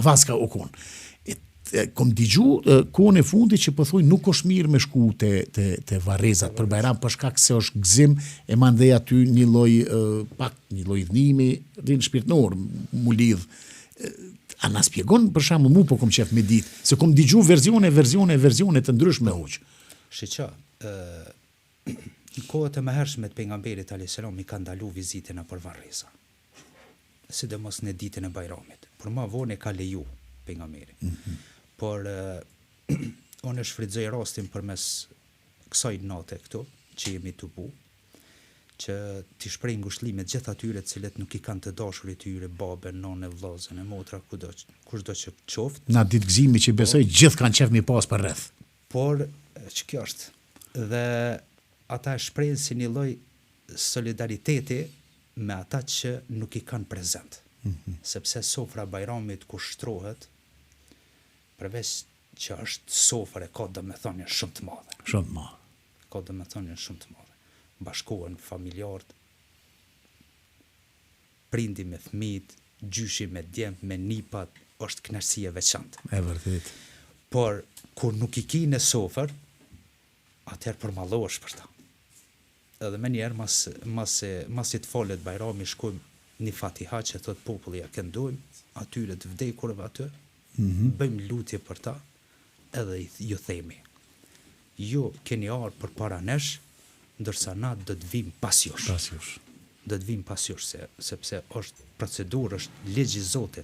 avaska o kon. Kom digju kohën e fundit që po thuj nuk është mirë me shku te varrezat për Bajram për shkak se është gëzim e mandej aty një lloj dhënimi din shpirtënor mu lidh. A na spjegon për shembull mu po kom qef me ditë se kom digju versione të ndryshme hoq. Shiqa, në kohët e mëhershme të pejgamberit alayhis salam i ka ndalu vizitën për varreza. Sidomos në ditën e Bajramit. Por më vonë ka leju pejgamberi. Por unë shfrytëzoj rastin përmes kësaj nate këtu, që jemi të bu, që t'i shprej ngushëllimet gjithë atyre të cilët nuk i kanë të dashurit tyre, babën, nonën, vllazën, e motra, kushdo që qoftë. Na ditë gëzimi që besoj gjithë kanë qef mi pas për rreth. Por që kjo është. Dhe ata shprejnë si një lloj solidariteti me ata që nuk i kanë prezent. Sepse sofra Bajramit kur shtrohet, përveç që është sofër e ka domethënie shumë të madhe. Shumë të madhe. Ka domethënie shumë të madhe. Bashkohen familjarët, prindi me fëmijët, gjyshi me djemt, me nipat, është kënaqësi e veçantë. E vërtet. Por kur nuk i ki në sofër, atëherë përmallohesh për ta. Edhe më njerë mas i të falet Bajrami shkojmë një fatiha që thot populli ja këndojmë, atyre të vdekurve aty, bëjmë lutje për ta, edhe ju themi, ju keni ardhur për para nesh, ndërsa na do të vim pas jush. Do të vim pas jush, sepse është procedurë, është ligj i Zotit.